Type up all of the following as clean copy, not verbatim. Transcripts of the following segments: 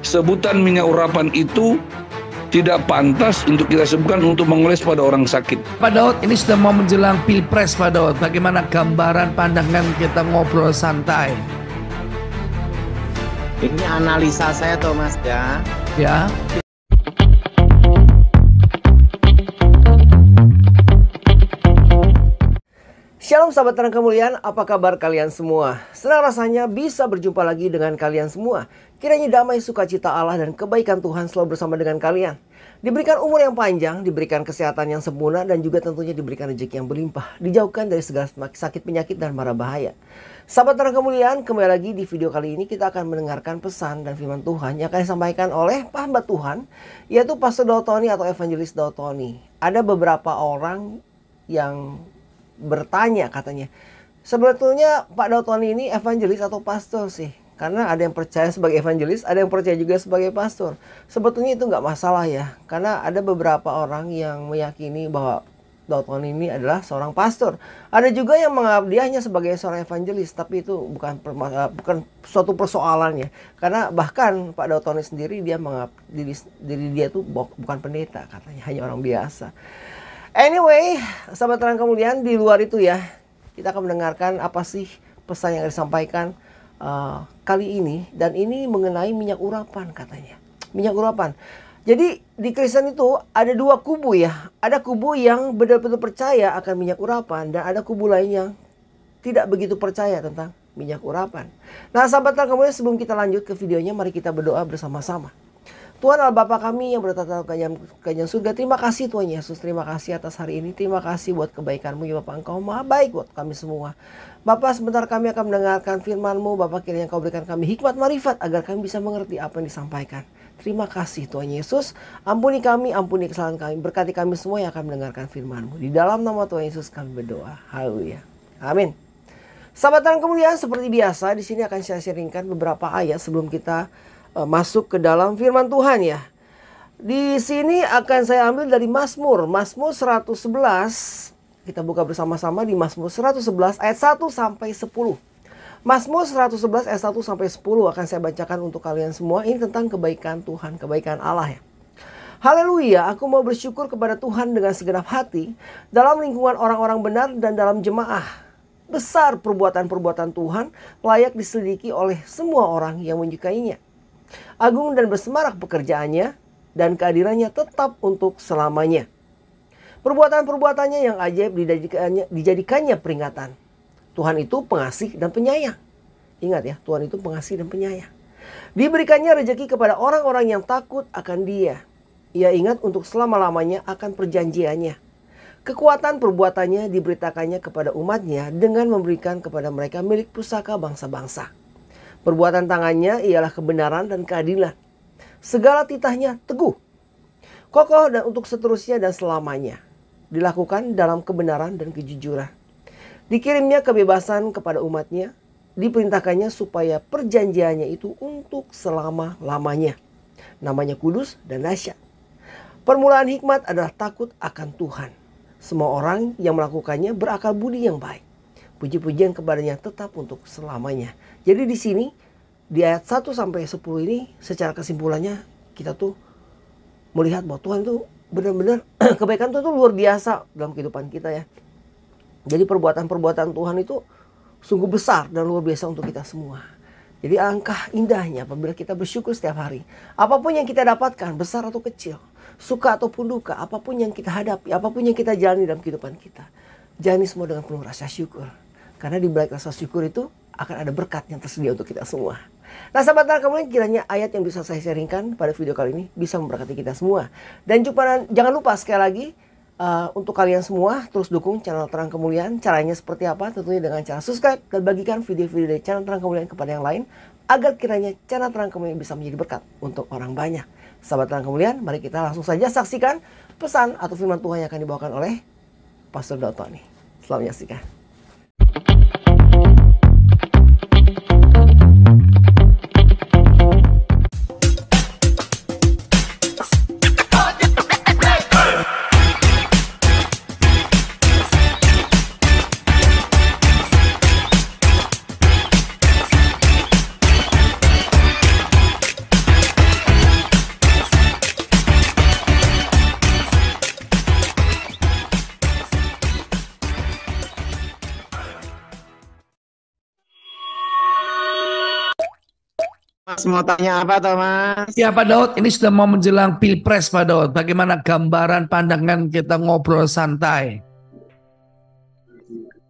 sebutan minyak urapan itu tidak pantas untuk kita sebutkan untuk mengoles pada orang sakit. Pak Daud, ini sudah mau menjelang Pilpres Pak Daud. Bagaimana gambaran pandangan kita ngobrol santai? Ini analisa saya Thomas ya. Ya. Shalom sahabat terang kemuliaan, apa kabar kalian semua? Senang rasanya bisa berjumpa lagi dengan kalian semua. Kiranya damai sukacita Allah dan kebaikan Tuhan selalu bersama dengan kalian. Diberikan umur yang panjang, diberikan kesehatan yang sempurna, dan juga tentunya diberikan rezeki yang berlimpah. Dijauhkan dari segala sakit penyakit dan mara bahaya. Sahabat terang kemuliaan, kembali lagi di video kali ini kita akan mendengarkan pesan dan firman Tuhan yang akan disampaikan oleh hamba Tuhan, yaitu Pastor Daud Tony atau Evangelis Daud Tony. Ada beberapa orang yang bertanya katanya, sebetulnya Pak Daud Tony ini evangelis atau pastor sih? Karena ada yang percaya sebagai evangelis, ada yang percaya juga sebagai pastor. Sebetulnya itu nggak masalah ya, karena ada beberapa orang yang meyakini bahwa Daud Tony ini adalah seorang pastor. Ada juga yang menganggap dia hanya sebagai seorang evangelis, tapi itu bukan suatu persoalan ya. Karena bahkan Pak Daud Tony sendiri dia menganggap diri dia itu bukan pendeta, katanya hanya orang biasa. Anyway, sahabat terang kemuliaan, di luar itu ya, kita akan mendengarkan apa sih pesan yang disampaikan kali ini. Dan ini mengenai minyak urapan katanya. Minyak urapan. Jadi di Kristen itu ada dua kubu ya. Ada kubu yang benar-benar percaya akan minyak urapan. Dan ada kubu lain yang tidak begitu percaya tentang minyak urapan. Nah sahabat terang kemuliaan, sebelum kita lanjut ke videonya, mari kita berdoa bersama-sama. Tuhan Allah Bapa kami yang bertata kerajaan surga, terima kasih Tuhan Yesus, terima kasih atas hari ini, terima kasih buat kebaikan-Mu ya Bapak, Engkau maha baik buat kami semua. Bapak, sebentar kami akan mendengarkan firman-Mu, Bapak kiranya Engkau berikan kami hikmat marifat agar kami bisa mengerti apa yang disampaikan. Terima kasih Tuhan Yesus, ampuni kami, ampuni kesalahan kami, berkati kami semua yang akan mendengarkan firman-Mu. Di dalam nama Tuhan Yesus kami berdoa, haleluya, amin. Sahabat terang kemuliaan, seperti biasa di sini akan saya sharingkan beberapa ayat sebelum kita masuk ke dalam firman Tuhan ya. Di sini akan saya ambil dari Mazmur 111. Kita buka bersama-sama di Mazmur 111 ayat 1 sampai 10. Mazmur 111 ayat 1 sampai 10 akan saya bacakan untuk kalian semua. Ini tentang kebaikan Tuhan, kebaikan Allah ya. Haleluya, aku mau bersyukur kepada Tuhan dengan segenap hati dalam lingkungan orang-orang benar dan dalam jemaah. Besar perbuatan-perbuatan Tuhan, layak diselidiki oleh semua orang yang menyukainya. Agung dan bersemarak pekerjaannya, dan keadilannya tetap untuk selamanya. Perbuatan-perbuatannya yang ajaib dijadikannya peringatan. Tuhan itu pengasih dan penyayang. Ingat ya, Tuhan itu pengasih dan penyayang. Diberikannya rezeki kepada orang-orang yang takut akan Dia. Ia ingat untuk selama-lamanya akan perjanjiannya. Kekuatan perbuatannya diberitakannya kepada umatnya dengan memberikan kepada mereka milik pusaka bangsa-bangsa. Perbuatan tangannya ialah kebenaran dan keadilan. Segala titahnya teguh, kokoh dan untuk seterusnya dan selamanya. Dilakukan dalam kebenaran dan kejujuran. Dikirimnya kebebasan kepada umatnya. Diperintahkannya supaya perjanjiannya itu untuk selama-lamanya. Namanya kudus dan dahsyat. Permulaan hikmat adalah takut akan Tuhan. Semua orang yang melakukannya berakal budi yang baik. Puji-pujian kepadanya tetap untuk selamanya. Jadi di sini di ayat 1 sampai 10 ini secara kesimpulannya kita tuh melihat bahwa Tuhan itu benar-benar kebaikan Tuhan itu luar biasa dalam kehidupan kita ya. Jadi perbuatan-perbuatan Tuhan itu sungguh besar dan luar biasa untuk kita semua. Jadi alangkah indahnya apabila kita bersyukur setiap hari. Apapun yang kita dapatkan, besar atau kecil, suka ataupun duka, apapun yang kita hadapi, apapun yang kita jalani dalam kehidupan kita, jalani semua dengan penuh rasa syukur. Karena di balik rasa syukur itu akan ada berkat yang tersedia untuk kita semua. Nah sahabat terang kemuliaan, kiranya ayat yang bisa saya sharingkan pada video kali ini bisa memberkati kita semua. Dan jangan lupa sekali lagi untuk kalian semua terus dukung channel Terang Kemuliaan. Caranya seperti apa? Tentunya dengan cara subscribe dan bagikan video-video dari channel Terang Kemuliaan kepada yang lain. Agar kiranya channel Terang Kemuliaan bisa menjadi berkat untuk orang banyak. Sahabat Terang Kemuliaan, mari kita langsung saja saksikan pesan atau firman Tuhan yang akan dibawakan oleh Pastor Daud Tony. Selamat menyaksikan. Mas mau tanya apa toh Mas? Ya Pak Daud, ini sudah mau menjelang Pilpres Pak Daud. Bagaimana gambaran pandangan kita ngobrol santai?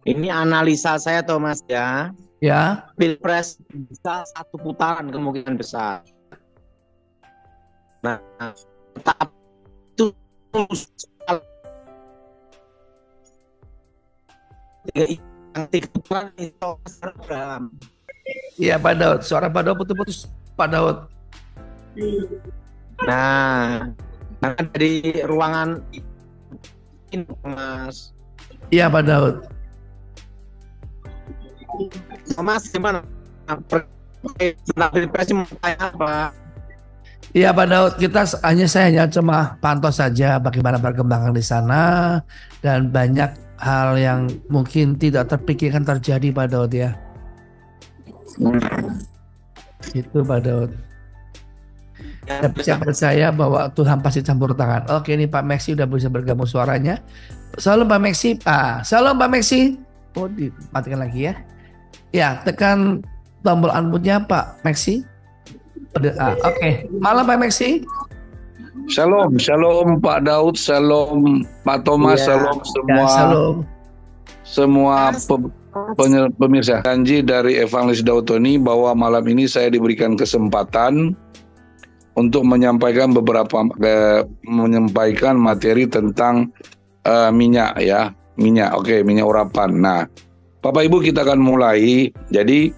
Ini analisa saya toh Mas ya. Ya, Pilpres bisa 1 putaran kemungkinan besar. Nah, itu tiga putaran itu program. iya Pak Daud. Suara Pak Daud putus-putus Pak Daud. Nah, dari ruangan ini Mas. Iya Pak Daud. Mas gimana? Tentang Pilpres mau tanya apa? Iya Pak Daud, saya hanya cuma pantau saja bagaimana perkembangan di sana dan banyak hal yang mungkin tidak terpikirkan terjadi Pak Daud ya. Itu Pak Daud. Saya percaya bahwa Tuhan pasti campur tangan. Oke, ini Pak Meksi udah bisa bergabung suaranya. Salam Pak Meksi. Salam Pak Meksi. Oh, dimatikan lagi ya. Ya, tekan tombol unmute-nya Pak Meksi. Oke. Malam Pak Meksi. Shalom, shalom Pak Daud, shalom Pak Thomas, Ya. shalom semua Ya, salam. semua pemirsa. Janji dari Evangelis Daud Tony bahwa malam ini saya diberikan kesempatan untuk menyampaikan menyampaikan materi tentang minyak ya, minyak urapan. Nah, Bapak Ibu kita akan mulai. Jadi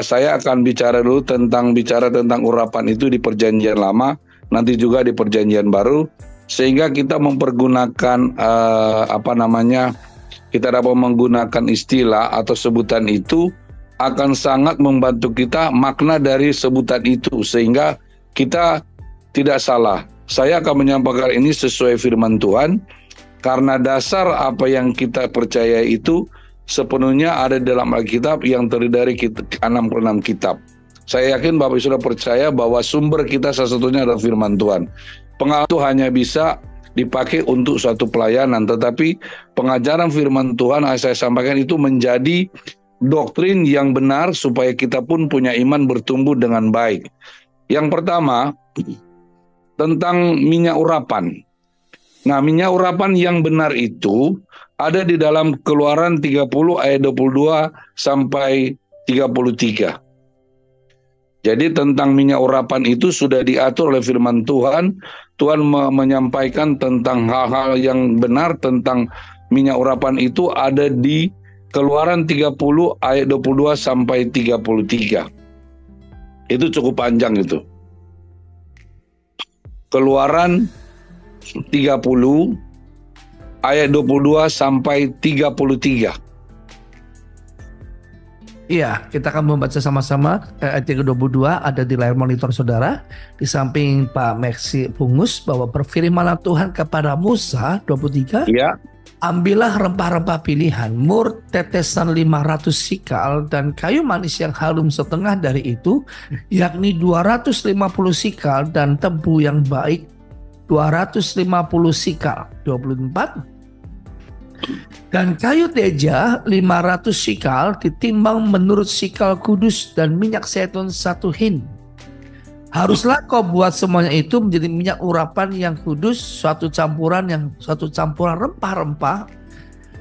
saya akan bicara tentang urapan itu di Perjanjian Lama, nanti juga di Perjanjian Baru, sehingga kita mempergunakan kita dapat menggunakan istilah atau sebutan itu akan sangat membantu kita makna dari sebutan itu, sehingga kita tidak salah. Saya akan menyampaikan ini sesuai firman Tuhan, karena dasar apa yang kita percaya itu sepenuhnya ada dalam Alkitab yang terdiri dari 66 kitab. Saya yakin Bapak sudah percaya bahwa sumber kita salah satunya adalah firman Tuhan. Pengalaman itu hanya bisa dipakai untuk suatu pelayanan, tetapi pengajaran firman Tuhan yang saya sampaikan itu menjadi doktrin yang benar supaya kita pun punya iman bertumbuh dengan baik. Yang pertama, tentang minyak urapan. Nah, minyak urapan yang benar itu ada di dalam Keluaran 30 ayat 22 sampai 33. Jadi tentang minyak urapan itu sudah diatur oleh firman Tuhan. Tuhan menyampaikan tentang hal-hal yang benar tentang minyak urapan itu ada di Keluaran 30 ayat 22 sampai 33. Itu cukup panjang itu. Keluaran 30 ayat 22 sampai 33. Iya, kita akan membaca sama-sama ayat 22 ada di layar monitor saudara. Di samping Pak Meksi Pungus bahwa berfirmanlah Tuhan kepada Musa 23. Ya. Ambillah rempah-rempah pilihan, mur tetesan 500 sikal dan kayu manis yang harum setengah dari itu, yakni 250 sikal dan tebu yang baik 250 sikal, 24. Dan kayu teja 500 sikal ditimbang menurut sikal kudus dan minyak zaitun 1 hin. Haruslah kau buat semuanya itu menjadi minyak urapan yang kudus, suatu campuran rempah-rempah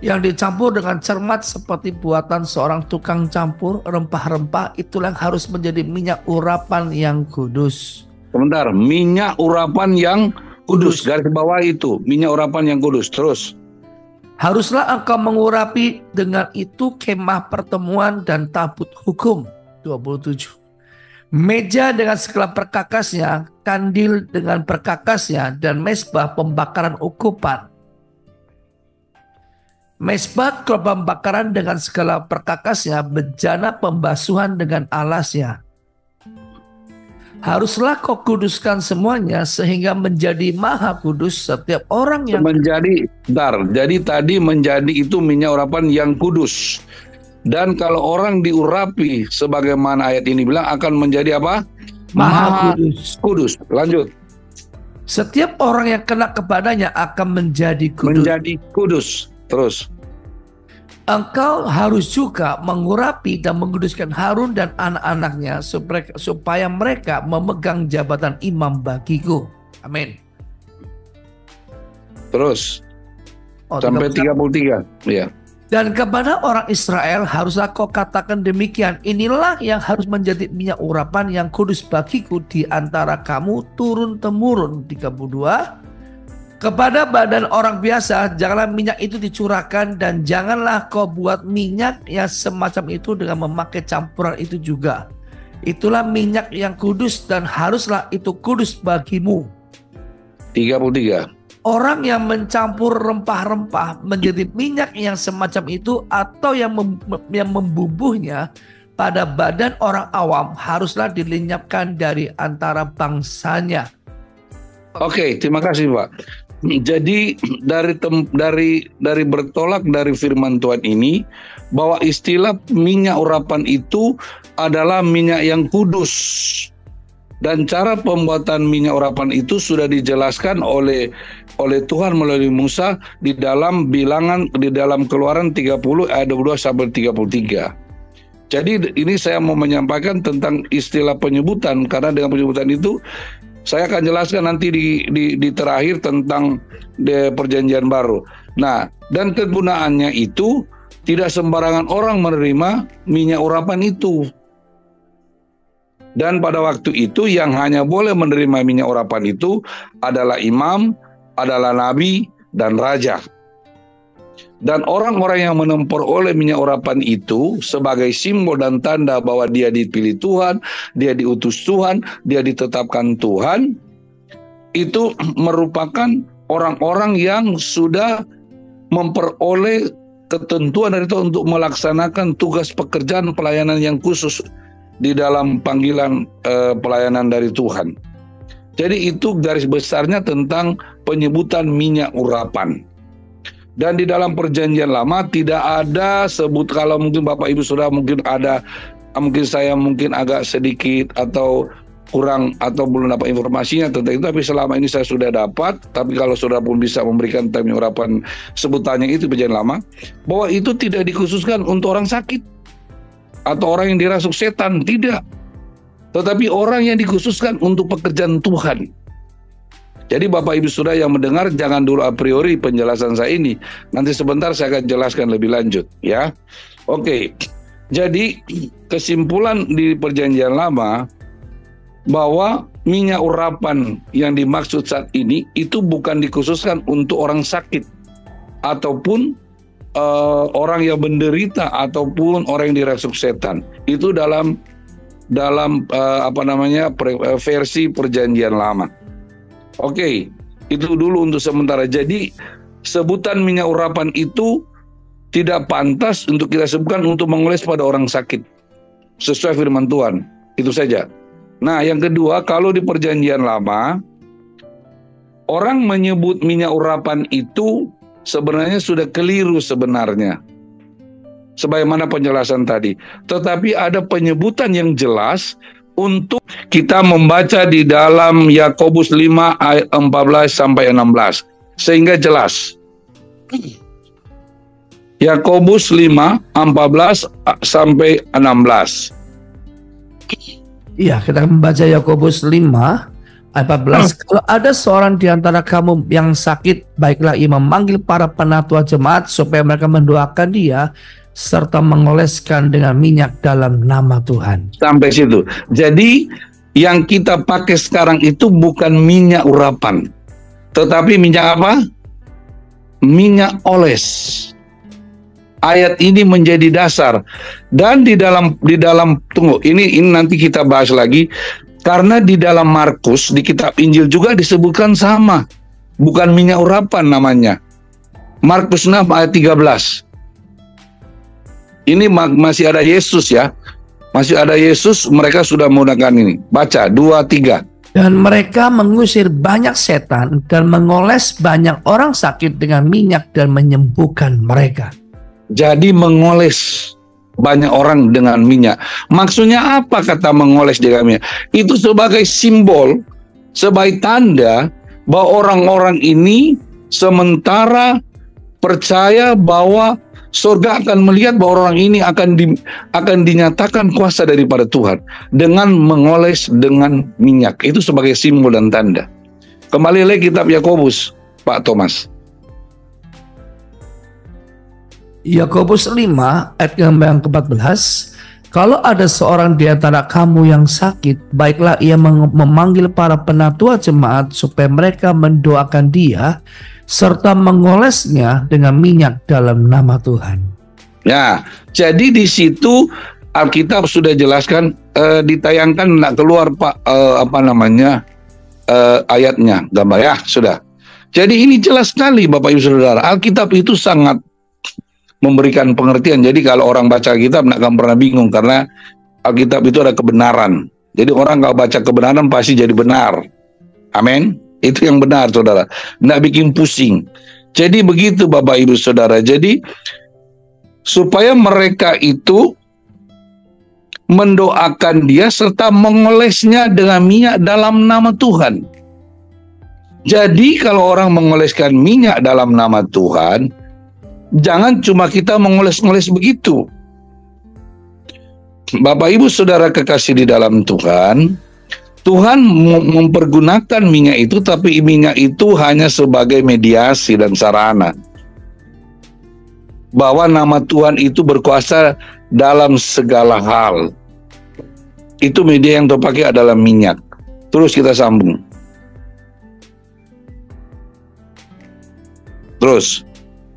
yang dicampur dengan cermat seperti buatan seorang tukang campur rempah-rempah, itulah yang harus menjadi minyak urapan yang kudus. Sebentar, minyak urapan yang kudus. Garis bawah itu, minyak urapan yang kudus. Terus. Haruslah engkau mengurapi dengan itu kemah pertemuan dan tabut hukum. 27. Meja dengan segala perkakasnya, kandil dengan perkakasnya, dan mezbah pembakaran ukupan. Mezbah pembakaran dengan segala perkakasnya, bejana pembasuhan dengan alasnya. Haruslah kau kuduskan semuanya sehingga menjadi maha kudus setiap orang yang Jadi tadi menjadi itu minyak urapan yang kudus. Dan kalau orang diurapi sebagaimana ayat ini bilang akan menjadi apa? Maha kudus. Lanjut. Setiap orang yang kena kepadanya akan menjadi kudus. Menjadi kudus. Terus. engkau harus juga mengurapi dan menguduskan Harun dan anak-anaknya supaya mereka memegang jabatan imam bagiku. Amin. Terus sampai 33. Ya. Dan kepada orang Israel haruslah kau katakan demikian, inilah yang harus menjadi minyak urapan yang kudus bagiku di antara kamu turun-temurun. 32. Kepada badan orang biasa janganlah minyak itu dicurahkan, dan janganlah kau buat minyak yang semacam itu dengan memakai campuran itu juga. Itulah minyak yang kudus dan haruslah itu kudus bagimu. 33. Orang yang mencampur rempah-rempah menjadi minyak yang semacam itu atau yang membubuhnya pada badan orang awam haruslah dilenyapkan dari antara bangsanya. Oke, terima kasih Pak. Jadi dari bertolak dari firman Tuhan ini bahwa istilah minyak urapan itu adalah minyak yang kudus, dan cara pembuatan minyak urapan itu sudah dijelaskan oleh Tuhan melalui Musa di dalam Keluaran 30 ayat 22 sampai 33. Jadi ini saya mau menyampaikan tentang istilah penyebutan, karena dengan penyebutan itu saya akan jelaskan nanti di terakhir tentang perjanjian baru. Nah, dan kegunaannya itu tidak sembarangan orang menerima minyak urapan itu. Dan pada waktu itu yang hanya boleh menerima minyak urapan itu adalah imam, adalah nabi, dan raja. Dan orang-orang yang memperoleh minyak urapan itu sebagai simbol dan tanda bahwa dia dipilih Tuhan, dia diutus Tuhan, dia ditetapkan Tuhan, itu merupakan orang-orang yang sudah memperoleh ketentuan dari Tuhan untuk melaksanakan tugas pekerjaan pelayanan yang khusus di dalam panggilan pelayanan dari Tuhan. Jadi itu garis besarnya tentang penyebutan minyak urapan. Dan di dalam perjanjian lama tidak ada sebut, kalau mungkin Bapak Ibu Saudara mungkin ada, mungkin saya mungkin agak sedikit atau kurang atau belum dapat informasinya tentang itu, tapi selama ini saya sudah dapat. Tapi kalau Saudara pun bisa memberikan minyak urapan sebutannya itu perjanjian lama, bahwa itu tidak dikhususkan untuk orang sakit atau orang yang dirasuk setan, tidak. Tetapi orang yang dikhususkan untuk pekerjaan Tuhan. Jadi Bapak Ibu Saudara yang mendengar, jangan dulu a priori penjelasan saya ini. Nanti sebentar saya akan jelaskan lebih lanjut, ya. Oke. Jadi kesimpulan di perjanjian lama bahwa minyak urapan yang dimaksud saat ini itu bukan dikhususkan untuk orang sakit ataupun orang yang menderita ataupun orang yang dirasuk setan. Itu dalam versi perjanjian lama. Oke, itu dulu untuk sementara. Jadi sebutan minyak urapan itu tidak pantas untuk kita sebutkan untuk mengoles pada orang sakit sesuai firman Tuhan. Itu saja. Nah, yang kedua, kalau di perjanjian lama orang menyebut minyak urapan itu sebenarnya sudah keliru sebenarnya, sebagaimana penjelasan tadi. Tetapi ada penyebutan yang jelas untuk kita membaca di dalam Yakobus 5 ayat 14 sampai 16 sehingga jelas. Yakobus 5 14 sampai 16. Iya, kita membaca Yakobus 5 ayat 14. Kalau ada seorang di antara kamu yang sakit, baiklah ia memanggil para penatua jemaat supaya mereka mendoakan dia serta mengoleskan dengan minyak dalam nama Tuhan. Sampai situ. Jadi yang kita pakai sekarang itu bukan minyak urapan, tetapi minyak apa? Minyak oles. Ayat ini menjadi dasar. Dan di dalam tunggu, ini nanti kita bahas lagi, karena di dalam Markus di kitab Injil juga disebutkan sama, bukan minyak urapan namanya. Markus 6 ayat 13. Ini masih ada Yesus ya. Masih ada Yesus, mereka sudah menggunakan ini. Baca 2-3. Dan mereka mengusir banyak setan dan mengoles banyak orang sakit dengan minyak dan menyembuhkan mereka. Jadi mengoles banyak orang dengan minyak. Maksudnya apa kata mengoles dengan minyak? Itu sebagai simbol, sebagai tanda bahwa orang-orang ini sementara percaya bahwa surga akan melihat bahwa orang ini akan dinyatakan kuasa daripada Tuhan dengan mengoles dengan minyak. Itu sebagai simbol dan tanda. Kembali lagi kitab Yakobus, Pak Thomas. Yakobus 5 ayat yang ke-14. Kalau ada seorang di antara kamu yang sakit, baiklah ia memanggil para penatua jemaat supaya mereka mendoakan dia serta mengolesnya dengan minyak dalam nama Tuhan. Ya, jadi di situ Alkitab sudah jelaskan, ditayangkan nak keluar Pak ayatnya, gambar ya sudah. Jadi ini jelas sekali Bapak Ibu Saudara, Alkitab itu sangat memberikan pengertian. Jadi kalau orang baca Alkitab tidak akan pernah bingung, karena Alkitab itu ada kebenaran. Jadi orang kalau baca kebenaran pasti jadi benar. Amin. Itu yang benar saudara. Tidak bikin pusing. Jadi begitu Bapak Ibu Saudara. Jadi supaya mereka itu mendoakan dia serta mengolesnya dengan minyak dalam nama Tuhan. Jadi kalau orang mengoleskan minyak dalam nama Tuhan, jangan cuma kita mengoles-ngoles begitu. Bapak Ibu Saudara kekasih di dalam Tuhan, Tuhan mempergunakan minyak itu, tapi minyak itu hanya sebagai mediasi dan sarana. Bahwa nama Tuhan itu berkuasa dalam segala hal. Itu media yang terpakai adalah minyak. Terus kita sambung. Terus.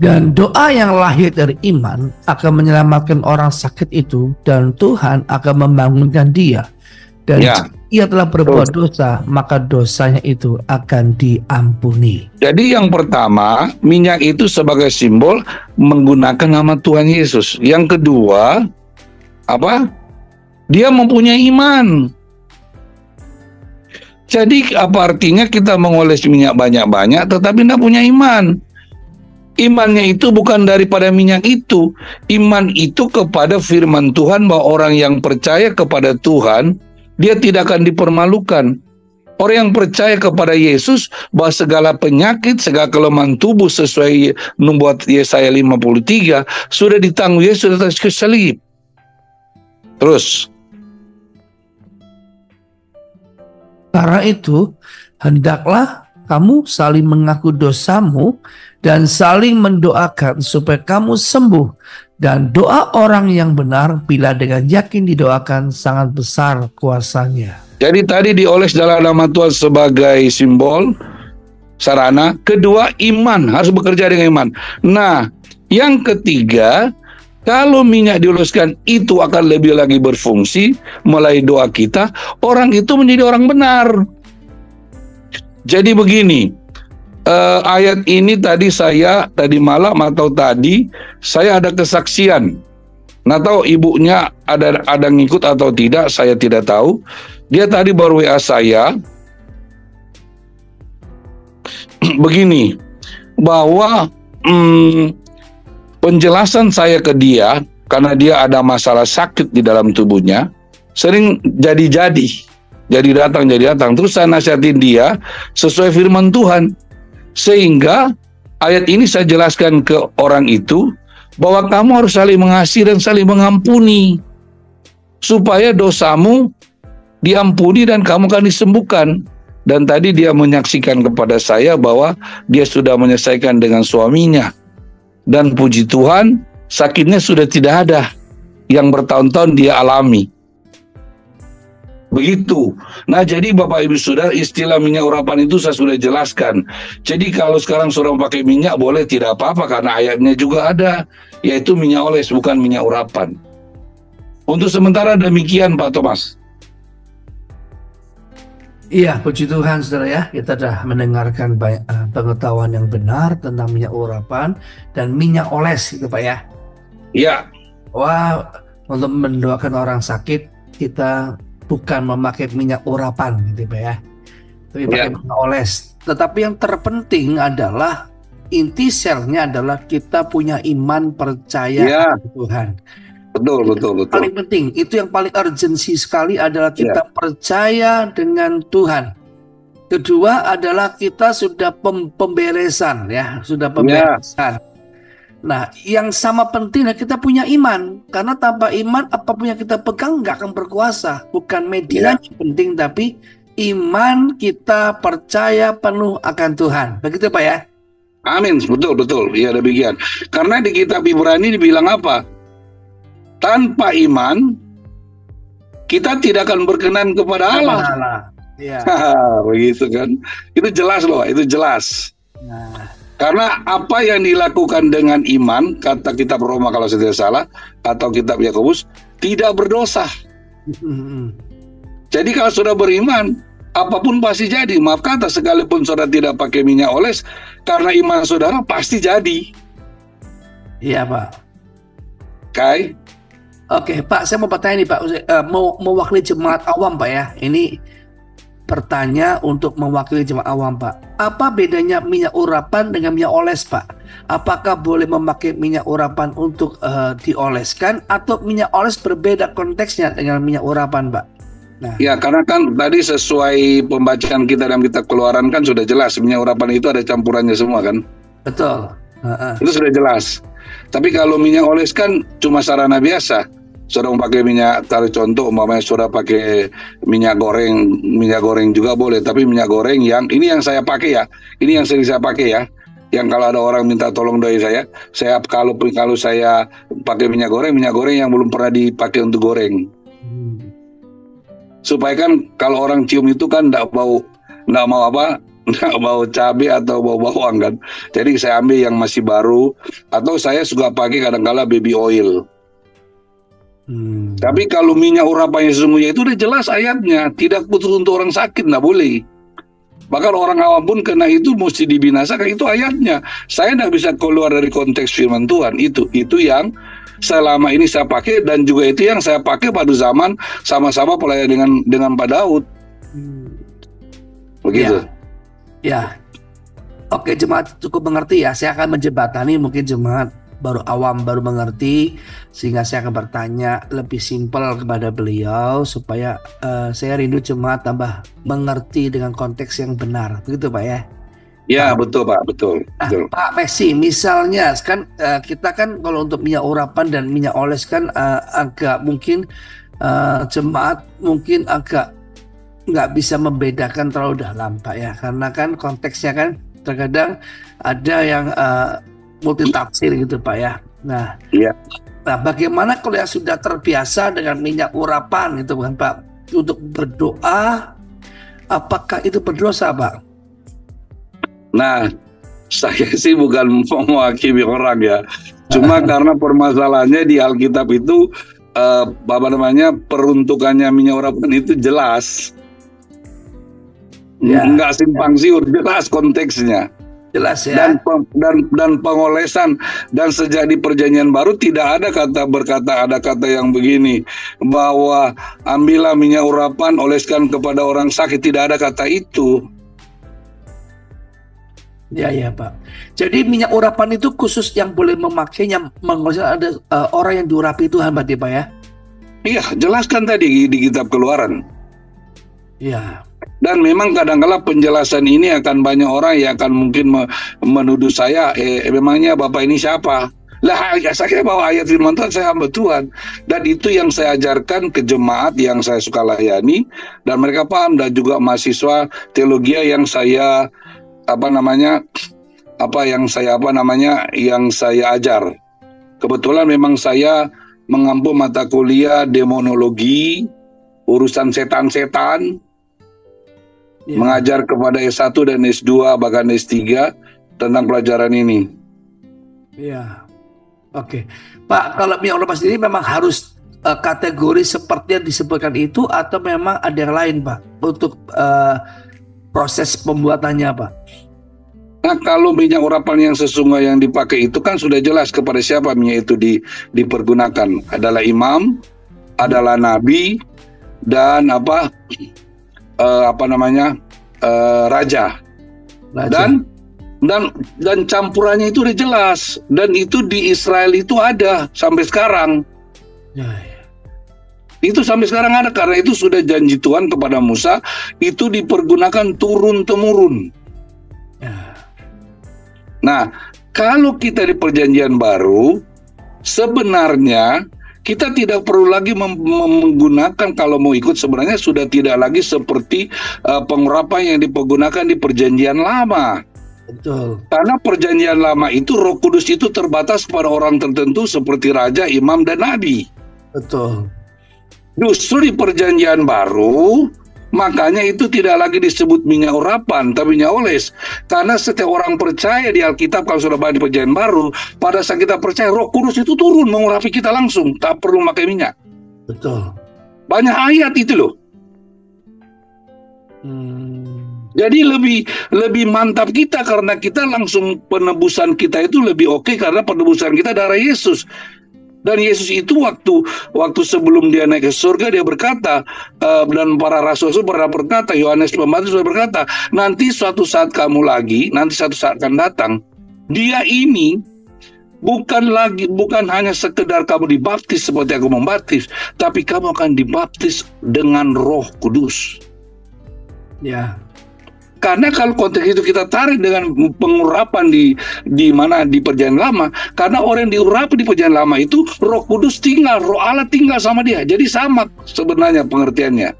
Dan doa yang lahir dari iman akan menyelamatkan orang sakit itu, dan Tuhan akan membangunkan dia. Dan jika ia telah berbuat dosa, maka dosanya itu akan diampuni. Jadi yang pertama, minyak itu sebagai simbol menggunakan nama Tuhan Yesus. Yang kedua, apa? Dia mempunyai iman. Jadi apa artinya kita mengoles minyak banyak-banyak tetapi tidak punya iman? Imannya itu bukan daripada minyak itu. Iman itu kepada firman Tuhan, bahwa orang yang percaya kepada Tuhan, dia tidak akan dipermalukan. Orang yang percaya kepada Yesus, bahwa segala penyakit, segala kelemahan tubuh sesuai membuat Yesaya 53, sudah ditanggung Yesus atas kayu salib. Terus. Karena itu, hendaklah kamu saling mengaku dosamu dan saling mendoakan supaya kamu sembuh. Dan doa orang yang benar bila dengan yakin didoakan sangat besar kuasanya. Jadi tadi dioles dalam nama Tuhan sebagai simbol, sarana. Kedua, iman, harus bekerja dengan iman. Nah, yang ketiga, kalau minyak dioleskan itu akan lebih lagi berfungsi melalui doa kita, orang itu menjadi orang benar. Jadi begini, ayat ini tadi malam atau tadi saya ada kesaksian. Nah, tahu ibunya ada ngikut atau tidak, saya tidak tahu. Dia tadi baru WA saya begini, bahwa penjelasan saya ke dia, karena dia ada masalah sakit di dalam tubuhnya, sering jadi datang. Terus saya nasihatin dia sesuai firman Tuhan, sehingga ayat ini saya jelaskan ke orang itu, bahwa kamu harus saling mengasihi dan saling mengampuni, supaya dosamu diampuni dan kamu akan disembuhkan. Dan tadi dia menyaksikan kepada saya bahwa dia sudah menyelesaikan dengan suaminya, dan puji Tuhan sakitnya sudah tidak ada yang bertahun-tahun dia alami. Begitu. Nah, jadi Bapak Ibu Saudara, istilah minyak urapan itu saya sudah jelaskan. Jadi kalau sekarang saudara pakai minyak boleh, tidak apa-apa, karena ayatnya juga ada, yaitu minyak oles, bukan minyak urapan. Untuk sementara demikian Pak Thomas. Iya, puji Tuhan saudara ya, kita sudah mendengarkan banyak pengetahuan yang benar tentang minyak urapan dan minyak oles gitu Pak ya. Iya. Wah, untuk mendoakan orang sakit kita bukan memakai minyak urapan gitu Pak ya, tapi pakai minyak oles. Tetapi yang terpenting adalah inti selnya adalah kita punya iman percaya kepada Tuhan. Betul. Paling penting, itu yang paling urgensi sekali adalah kita percaya dengan Tuhan. Kedua adalah kita sudah pemberesan ya, sudah pemberesan. Nah, yang sama pentingnya kita punya iman, karena tanpa iman apapun yang kita pegang nggak akan berkuasa. Bukan media yang penting, tapi iman kita percaya penuh akan Tuhan. Begitu Pak ya? Amin, betul. Ya demikian. Karena di kitab Ibrani dibilang apa? Tanpa iman kita tidak akan berkenan kepada Allah. Ya. Begitu kan? Itu jelas loh, itu jelas. Nah. Karena apa yang dilakukan dengan iman, kata kitab Roma kalau saya tidak salah, atau kitab Yakobus, tidak berdosa. Jadi kalau sudah beriman, apapun pasti jadi. Maaf kata, sekalipun saudara tidak pakai minyak oles, karena iman saudara pasti jadi. Iya Pak. Kai? Oke Pak, saya mau bertanya nih Pak, mau mewakili jemaat awam Pak ya. Ini bertanya untuk mewakili jemaat awam Pak. Apa bedanya minyak urapan dengan minyak oles Pak? Apakah boleh memakai minyak urapan untuk dioleskan, atau minyak oles berbeda konteksnya dengan minyak urapan Pak? Nah. Ya, karena kan tadi sesuai pembacaan kita dalam kitab Keluaran kan sudah jelas minyak urapan itu ada campurannya semua kan? Betul. Itu sudah jelas. Tapi kalau minyak oles kan cuma sarana biasa. Saudara mau pakai minyak, taruh contoh umpamanya saudara pakai minyak goreng juga boleh, tapi minyak goreng yang ini yang saya pakai ya, ini yang sering saya pakai ya. Yang kalau ada orang minta tolong doi saya kalau saya pakai minyak goreng yang belum pernah dipakai untuk goreng. Supaya kan kalau orang cium itu kan enggak mau cabai atau bau bawang kan. Jadi saya ambil yang masih baru, atau saya suka pakai kadang-kala baby oil. Tapi kalau minyak urapannya sesungguhnya itu udah jelas ayatnya, tidak khusus untuk orang sakit, nggak boleh. Bahkan orang awam pun kena itu mesti dibinasakan, itu ayatnya. Saya nggak bisa keluar dari konteks firman Tuhan. Itu yang selama ini saya pakai, dan juga itu yang saya pakai pada zaman sama-sama pelayan dengan Pak Daud. Begitu. Ya. Oke, jemaat cukup mengerti ya. Saya akan menjembatani mungkin jemaat baru awam baru mengerti, sehingga saya akan bertanya lebih simpel kepada beliau supaya saya rindu jemaat tambah mengerti dengan konteks yang benar. Begitu Pak ya? Ya, betul Pak, betul. Pak Messi, misalnya kan kita kan kalau untuk minyak urapan dan minyak oles kan agak mungkin jemaat mungkin agak nggak bisa membedakan terlalu dalam Pak ya, karena kan konteksnya kan terkadang ada yang multitafsir gitu Pak ya. Nah, bagaimana kalau yang sudah terbiasa dengan minyak urapan itu kan Pak, untuk berdoa, apakah itu berdosa Pak? Nah, saya sih bukan mewakili orang ya. Cuma karena permasalahannya di Alkitab itu peruntukannya minyak urapan itu jelas. Enggak simpang siur, jelas konteksnya. Jelas ya. Dan pengolesan, dan sejak di Perjanjian Baru tidak ada kata yang begini bahwa ambillah minyak urapan oleskan kepada orang sakit, tidak ada kata itu. Ya Pak. Jadi minyak urapan itu khusus yang boleh memakainya mengoleskan ada orang yang diurapi Tuhan berarti Pak ya? Iya, jelaskan tadi di kitab Keluaran. Iya. Dan memang kadang-kala penjelasan ini akan banyak orang yang akan mungkin menuduh saya, memangnya Bapak ini siapa? Lah, saya bawa ayat firman Tuhan, saya hamba Tuhan. Dan itu yang saya ajarkan ke jemaat yang saya suka layani, dan mereka paham, dan juga mahasiswa teologi yang saya yang saya ajar. Kebetulan memang saya mengampu mata kuliah demonologi, urusan setan-setan, mengajar kepada S1 dan S2 bahkan S3 tentang pelajaran ini. Iya. Oke. Pak, kalau minyak urapan sendiri memang harus kategori seperti yang disebutkan itu, atau memang ada yang lain Pak untuk proses pembuatannya Pak? Nah, kalau minyak urapan yang sesungguhnya yang dipakai itu kan sudah jelas kepada siapa minyak itu dipergunakan. Adalah imam, adalah nabi, dan raja. Dan campurannya itu udah jelas, dan itu di Israel itu ada sampai sekarang. Itu sampai sekarang ada, karena itu sudah janji Tuhan kepada Musa, itu dipergunakan turun temurun. Nah, Kalau kita di perjanjian baru, sebenarnya kita tidak perlu lagi menggunakan, kalau mau ikut sebenarnya sudah tidak lagi seperti pengurapan yang dipergunakan di perjanjian lama. Betul. Karena perjanjian lama itu Roh Kudus itu terbatas pada orang tertentu seperti raja, imam, dan nabi. Betul. Justru di perjanjian baru, makanya itu tidak lagi disebut minyak urapan, tapi minyak oles. Karena setiap orang percaya di Alkitab, kalau sudah bahas di perjanjian baru, pada saat kita percaya, Roh Kudus itu turun mengurapi kita langsung, tak perlu pakai minyak. Betul. Banyak ayat itu loh. Jadi lebih mantap kita karena kita langsung penebusan kita itu lebih oke karena penebusan kita darah Yesus. Dan Yesus itu waktu sebelum dia naik ke surga dia berkata, dan para rasul pernah berkata, Yohanes Pembaptis sudah berkata, nanti suatu saat kamu lagi, nanti suatu saat akan datang, dia ini bukan hanya sekedar kamu dibaptis seperti aku membaptis, tapi kamu akan dibaptis dengan Roh Kudus. Ya. Karena kalau konteks itu kita tarik dengan pengurapan di mana di perjanjian lama, karena orang yang diurapi di perjanjian lama itu Roh Kudus tinggal, Roh Allah tinggal sama dia. Jadi sama sebenarnya pengertiannya.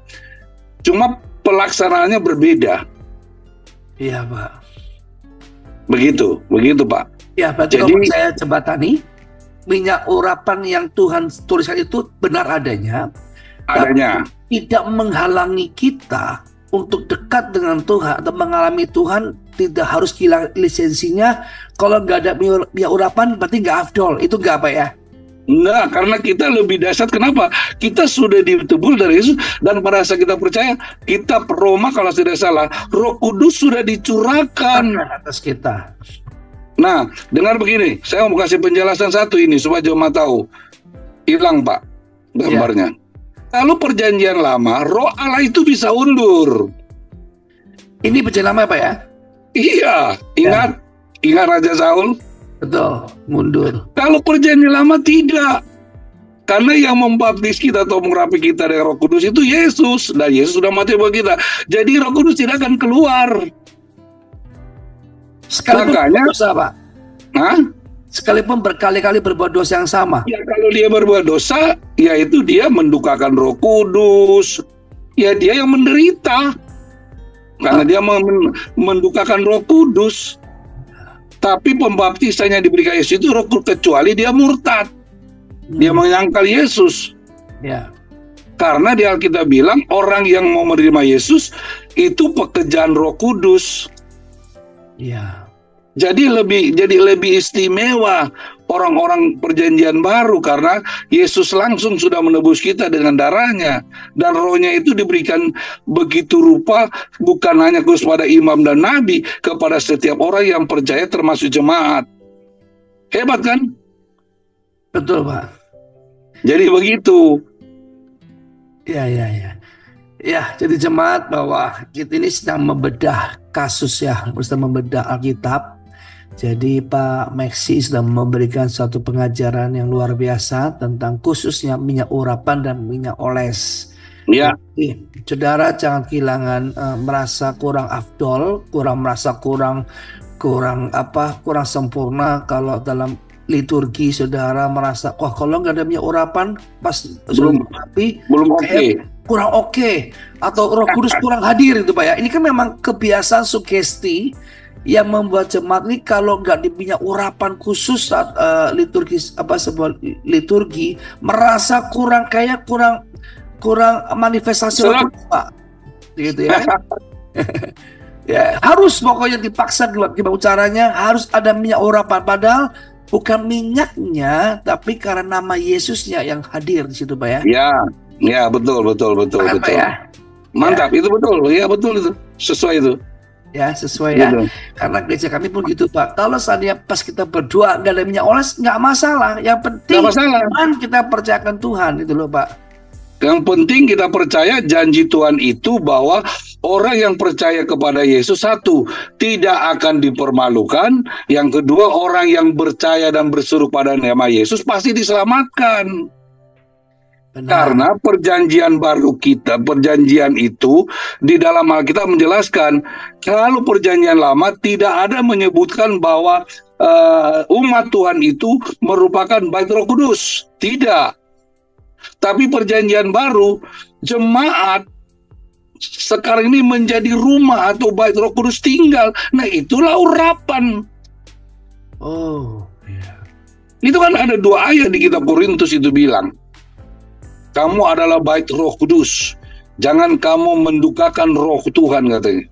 Cuma pelaksanaannya berbeda. Iya, Pak. Begitu Pak. Ya, berarti Jadi, kalau saya jembatani, minyak urapan yang Tuhan tuliskan itu benar adanya. Tidak menghalangi kita untuk dekat dengan Tuhan atau mengalami Tuhan. Tidak harus hilang lisensinya. Kalau nggak ada minyak urapan berarti nggak afdol. Itu nggak apa ya? Nah, karena kita lebih dahsyat. Kenapa? Kita sudah ditebus dari Yesus, dan pada saat kita percaya, kita Roma kalau tidak salah, Roh Kudus sudah dicurahkan atas kita. Nah, dengar begini, saya mau kasih penjelasan satu ini supaya jemaat tahu. Hilang Pak gambarnya. Kalau perjanjian lama, Roh Allah itu bisa undur. Ini perjanjian lama Pak ya? Iya, ingat Raja Saul? Betul, mundur. Kalau perjanjian lama tidak. Karena yang membaptis kita atau mengurapi kita dengan Roh Kudus itu Yesus, dan Yesus sudah mati buat kita. Jadi Roh Kudus tidak akan keluar. Sekalipun makanya dosa Pak. Sekalipun berkali-kali berbuat dosa yang sama. Ya, kalau dia berbuat dosa, yaitu dia mendukakan Roh Kudus. Ya, dia yang menderita. Karena dia mendukakan Roh Kudus. Tapi pembaptisan yang diberikan Yesus itu Roh Kudus, kecuali dia murtad. Dia menyangkal Yesus. Ya. Karena di Alkitab bilang orang yang mau menerima Yesus itu pekerjaan Roh Kudus. Iya. Jadi lebih istimewa orang-orang perjanjian baru karena Yesus langsung sudah menebus kita dengan darahnya, dan rohnya itu diberikan begitu rupa bukan hanya khusus pada imam dan nabi, kepada setiap orang yang percaya termasuk jemaat. Hebat kan? Betul Pak. Jadi begitu. Ya, jadi jemaat bahwa kita ini sedang membedah kasus ya, sedang membedah Alkitab. Jadi Pak Maxi sudah memberikan suatu pengajaran yang luar biasa tentang khususnya minyak urapan dan minyak oles. Ya. Jadi, saudara jangan kehilangan merasa kurang afdol, merasa kurang sempurna kalau dalam liturgi saudara merasa kalau nggak ada minyak urapan pas belum oke. Kurang oke, atau Roh Kudus kurang hadir itu Pak ya. Ini kan memang kebiasaan sugesti yang membuat jemaat ini kalau nggak di minyak urapan khusus saat sebuah liturgi merasa kurang manifestasi Roh Kudus Pak. Gitu ya. Ya, harus pokoknya dipaksa gimana caranya harus ada minyak urapan, padahal bukan minyaknya tapi karena nama Yesusnya yang hadir di situ Pak ya. Ya, betul. Ya? Mantap, itu betul. Ya, betul itu. Sesuai itu. Ya, sesuai gitu. Ya. Karena gereja kami pun gitu Pak. Kalau seandainya pas kita berdoa nggak ada minyak oles, nggak masalah. Yang penting kita percayakan Tuhan itu loh Pak. Yang penting kita percaya janji Tuhan itu bahwa orang yang percaya kepada Yesus, satu, tidak akan dipermalukan. Yang kedua, orang yang percaya dan berseru pada nama Yesus pasti diselamatkan. Benar. Karena perjanjian baru kita, perjanjian itu di dalam Alkitab menjelaskan, kalau perjanjian lama tidak ada menyebutkan bahwa umat Tuhan itu merupakan bait Roh Kudus. Tidak. Tapi perjanjian baru, jemaat sekarang ini menjadi rumah atau bait Roh Kudus tinggal. Nah, itulah urapan. Oh, iya. Itu kan ada 2 ayat di kitab Korintus itu bilang, kamu adalah bait Roh Kudus. Jangan kamu mendukakan Roh Tuhan, katanya.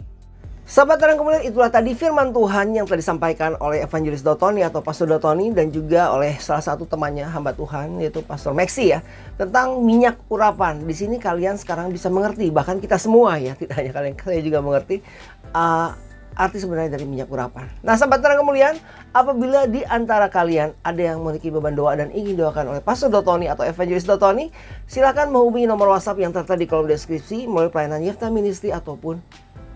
Sahabat terang kemuliaan, itulah tadi firman Tuhan yang telah disampaikan oleh Evangelis Dotoni atau Pastor Dotoni dan juga oleh salah satu temannya hamba Tuhan yaitu Pastor Maxi ya, tentang minyak urapan. Di sini kalian sekarang bisa mengerti, bahkan kita semua ya, tidak hanya kalian, saya juga mengerti arti sebenarnya dari minyak urapan. Nah, sahabat terang kemuliaan, apabila di antara kalian ada yang memiliki beban doa dan ingin doakan oleh Pastor Dotoni atau Evangelis Dotoni, silakan menghubungi nomor WhatsApp yang tertera di kolom deskripsi melalui pelayanan Yefta Ministry ataupun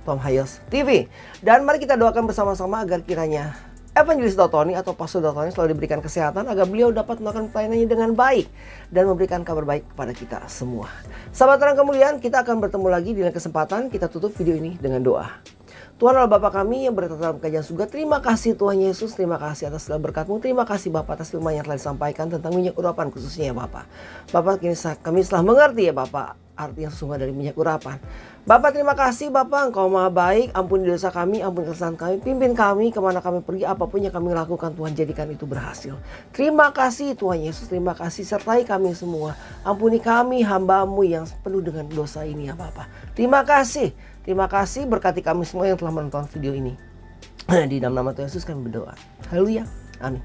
Tom Hayos TV. Dan mari kita doakan bersama-sama agar kiranya Evangelis Dotoni atau Pastor Dotoni selalu diberikan kesehatan agar beliau dapat melakukan pelayanannya dengan baik dan memberikan kabar baik kepada kita semua. Sahabat terang kemuliaan, kita akan bertemu lagi di lain kesempatan. Kita tutup video ini dengan doa. Tuhan Allah Bapa kami yang berada dalam kerajaan surga, terima kasih Tuhan Yesus, terima kasih atas segala berkat-Mu, terima kasih Bapa atas firman yang telah disampaikan tentang minyak urapan khususnya ya Bapa. Bapa, kami telah mengerti ya Bapa arti yang sesungguhnya dari minyak urapan. Bapak, terima kasih Bapak, Engkau maha baik, ampuni dosa kami, ampuni kesalahan kami, pimpin kami kemana kami pergi, apapun yang kami lakukan Tuhan, jadikan itu berhasil. Terima kasih Tuhan Yesus, terima kasih, sertai kami semua, ampuni kami hamba-Mu yang penuh dengan dosa ini ya Bapak. Terima kasih, berkati kami semua yang telah menonton video ini. Di dalam nama Tuhan Yesus kami berdoa, haleluya, amin.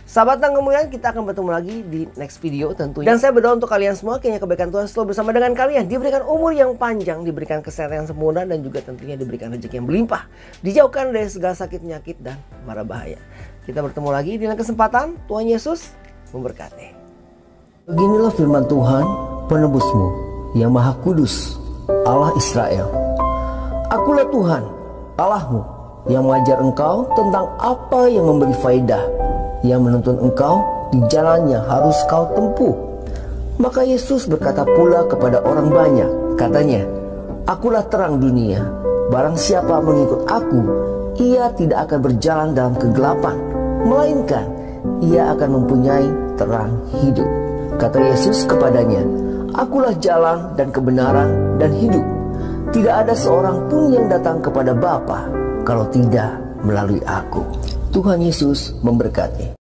Sahabat yang kemuliaan, kita akan bertemu lagi di next video tentunya. Dan saya berdoa untuk kalian semua, kiranya kebaikan Tuhan selalu bersama dengan kalian. Diberikan umur yang panjang, diberikan kesehatan yang sempurna, dan juga tentunya diberikan rezeki yang berlimpah. Dijauhkan dari segala sakit, penyakit, dan mara bahaya. Kita bertemu lagi di lain kesempatan. Tuhan Yesus memberkati. Beginilah firman Tuhan, penebusmu, yang maha kudus, Allah Israel. Akulah Tuhan, Allahmu, yang mengajar engkau tentang apa yang memberi faedah, yang menuntun engkau di jalannya harus kau tempuh. Maka Yesus berkata pula kepada orang banyak, katanya, akulah terang dunia, barang siapa mengikut aku, ia tidak akan berjalan dalam kegelapan, melainkan ia akan mempunyai terang hidup. Kata Yesus kepadanya, akulah jalan dan kebenaran dan hidup. Tidak ada seorang pun yang datang kepada Bapa kalau tidak melalui aku. Tuhan Yesus memberkati.